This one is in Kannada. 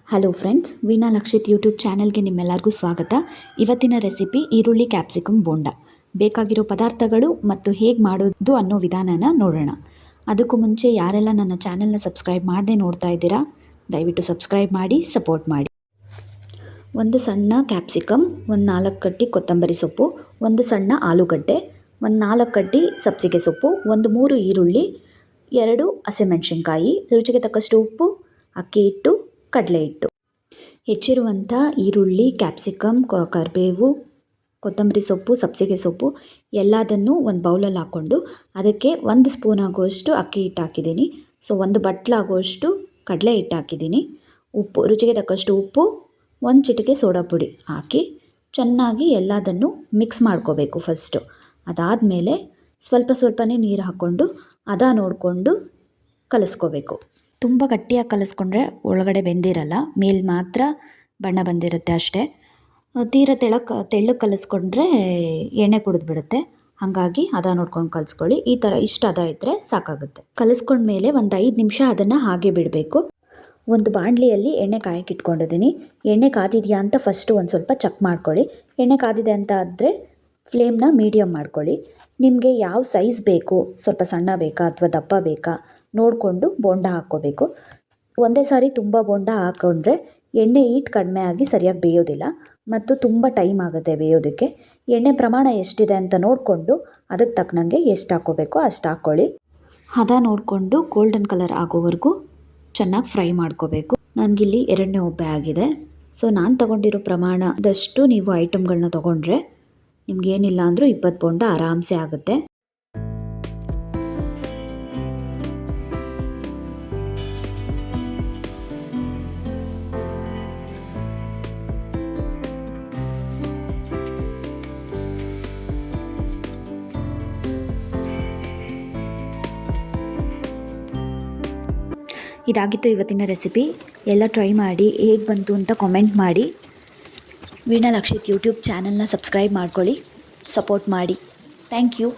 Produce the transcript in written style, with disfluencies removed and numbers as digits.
Hello friends, Veena Lakshith YouTube ಚಾನೆಲ್ಗೆ ನಿಮ್ಮೆಲ್ಲರಿಗೂ ಸ್ವಾಗತ. ಇವತ್ತಿನ ರೆಸಿಪಿ ಈರುಳ್ಳಿ ಕ್ಯಾಪ್ಸಿಕಮ್ ಬೋಂಡ. ಬೇಕಾಗಿರೋ ಪದಾರ್ಥಗಳು ಮತ್ತು ಹೇಗೆ ಮಾಡೋದು ಅನ್ನೋ ವಿಧಾನನ ನೋಡೋಣ. ಅದಕ್ಕೂ ಮುಂಚೆ ಯಾರೆಲ್ಲ ನನ್ನ ಚಾನೆಲ್ನ ಸಬ್ಸ್ಕ್ರೈಬ್ ಮಾಡದೆ ನೋಡ್ತಾ ಇದ್ದೀರಾ, ದಯವಿಟ್ಟು ಸಬ್ಸ್ಕ್ರೈಬ್ ಮಾಡಿ, ಸಪೋರ್ಟ್ ಮಾಡಿ. ಒಂದು ಸಣ್ಣ ಕ್ಯಾಪ್ಸಿಕಮ್, ಒಂದು 4 ಕಡ್ಡಿ ಕೊತ್ತಂಬರಿ ಸೊಪ್ಪು, ಒಂದು ಸಣ್ಣ ಆಲೂಗಡ್ಡೆ, ಒಂದು 4 ಕಡ್ಡಿ ಸಬ್ಸಿಗೆ ಸೊಪ್ಪು, ಒಂದು 3 ಈರುಳ್ಳಿ, 2 ಹಸಿಮೆಣಸಿನ್ಕಾಯಿ, ರುಚಿಗೆ ತಕ್ಕಷ್ಟು ಉಪ್ಪು, ಅಕ್ಕಿ ಹಿಟ್ಟು, ಕಡಲೆ ಹಿಟ್ಟು. ಹೆಚ್ಚಿರುವಂಥ ಈರುಳ್ಳಿ, ಕ್ಯಾಪ್ಸಿಕಮ್, ಕರಿಬೇವು, ಕೊತ್ತಂಬರಿ ಸೊಪ್ಪು, ಸಬ್ಸಿಗೆ ಸೊಪ್ಪು ಎಲ್ಲದನ್ನು ಒಂದು ಬೌಲಲ್ಲಿ ಹಾಕ್ಕೊಂಡು ಅದಕ್ಕೆ 1 ಸ್ಪೂನ್ ಆಗುವಷ್ಟು ಅಕ್ಕಿ ಹಿಟ್ಟು ಹಾಕಿದ್ದೀನಿ. ಸೊ 1 ಬಟ್ಲಾಗುವಷ್ಟು ಕಡಲೆ ಹಿಟ್ಟು ಹಾಕಿದ್ದೀನಿ. ಉಪ್ಪು, ರುಚಿಗೆ ತಕ್ಕಷ್ಟು ಉಪ್ಪು, 1 ಚಿಟಿಕೆ ಸೋಡಾ ಪುಡಿ ಹಾಕಿ ಚೆನ್ನಾಗಿ ಎಲ್ಲದನ್ನು ಮಿಕ್ಸ್ ಮಾಡ್ಕೋಬೇಕು ಫಸ್ಟು. ಅದಾದಮೇಲೆ ಸ್ವಲ್ಪನೇ ನೀರು ಹಾಕ್ಕೊಂಡು ನೋಡಿಕೊಂಡು ಕಲಿಸ್ಕೋಬೇಕು. ತುಂಬ ಗಟ್ಟಿಯಾಗಿ ಕಲಿಸ್ಕೊಂಡ್ರೆ ಒಳಗಡೆ ಬೆಂದಿರಲ್ಲ, ಮೇಲೆ ಮಾತ್ರ ಬಣ್ಣ ಬಂದಿರುತ್ತೆ ಅಷ್ಟೇ. ತೀರಾ ತೆಳ್ಳಗೆ ಕಲಿಸ್ಕೊಂಡ್ರೆ ಎಣ್ಣೆ ಕುಡಿದ್ಬಿಡುತ್ತೆ. ಹಾಗಾಗಿ ನೋಡ್ಕೊಂಡು ಕಲಿಸ್ಕೊಳ್ಳಿ. ಈ ಥರ ಇಷ್ಟು ಇದ್ದರೆ ಸಾಕಾಗುತ್ತೆ. ಕಲಿಸ್ಕೊಂಡ್ಮೇಲೆ ಒಂದು 5 ನಿಮಿಷ ಅದನ್ನು ಹಾಗೆ ಬಿಡಬೇಕು. ಒಂದು ಬಾಣಲಿಯಲ್ಲಿ ಎಣ್ಣೆ ಕಾಯಕ್ಕೆ ಇಟ್ಕೊಂಡಿದ್ದೀನಿ. ಎಣ್ಣೆ ಕಾದಿದೆಯಾ ಅಂತ ಫಸ್ಟು ಒಂದು ಸ್ವಲ್ಪ ಚೆಕ್ ಮಾಡ್ಕೊಳ್ಳಿ. ಎಣ್ಣೆ ಕಾದಿದೆ ಅಂತ ಆದರೆ ಫ್ಲೇಮ್ನ ಮೀಡಿಯಮ್ ಮಾಡ್ಕೊಳ್ಳಿ. ನಿಮಗೆ ಯಾವ ಸೈಜ್ ಬೇಕು, ಸ್ವಲ್ಪ ಸಣ್ಣ ಬೇಕಾ ಅಥವಾ ದಪ್ಪ ಬೇಕಾ ನೋಡಿಕೊಂಡು ಬೋಂಡ ಹಾಕ್ಕೋಬೇಕು. ಒಂದೇ ಸಾರಿ ತುಂಬ ಬೋಂಡ ಹಾಕ್ಕೊಂಡ್ರೆ ಎಣ್ಣೆ ಹೀಟ್ ಕಡಿಮೆ ಆಗಿ ಸರಿಯಾಗಿ ಬೇಯೋದಿಲ್ಲ ಮತ್ತು ತುಂಬ ಟೈಮ್ ಆಗುತ್ತೆ ಬೇಯೋದಕ್ಕೆ. ಎಣ್ಣೆ ಪ್ರಮಾಣ ಎಷ್ಟಿದೆ ಅಂತ ನೋಡಿಕೊಂಡು ಅದಕ್ಕೆ ತಕ್ಕನಂಗೆ ಎಷ್ಟು ಹಾಕ್ಕೋಬೇಕೋ ಅಷ್ಟು ಹಾಕ್ಕೊಳ್ಳಿ. ನೋಡಿಕೊಂಡು ಗೋಲ್ಡನ್ ಕಲರ್ ಆಗೋವರೆಗೂ ಚೆನ್ನಾಗಿ ಫ್ರೈ ಮಾಡ್ಕೋಬೇಕು. ನನಗಿಲ್ಲಿ 2ನೇ ಒಬ್ಬೆ ಆಗಿದೆ. ಸೊ ನಾನು ತೊಗೊಂಡಿರೋ ಪ್ರಮಾಣದಷ್ಟು ನೀವು ಐಟಮ್ಗಳನ್ನ ತೊಗೊಂಡ್ರೆ ನಿಮಗೇನಿಲ್ಲ ಅಂದರೂ 20 ಬೋಂಡ ಆರಾಮ್ಸೆ ಆಗುತ್ತೆ. ಇದಾಗಿತ್ತು ಇವತ್ತಿನ ರೆಸಿಪಿ. ಎಲ್ಲ ಟ್ರೈ ಮಾಡಿ ಹೇಗೆ ಬಂತು ಅಂತ ಕಾಮೆಂಟ್ ಮಾಡಿ. ವೀಣಾ ಲಕ್ಷಿತ್ ಯೂಟ್ಯೂಬ್ ಚಾನಲ್ನ ಸಬ್ಸ್ಕ್ರೈಬ್ ಮಾಡ್ಕೊಳ್ಳಿ, ಸಪೋರ್ಟ್ ಮಾಡಿ. Thank you.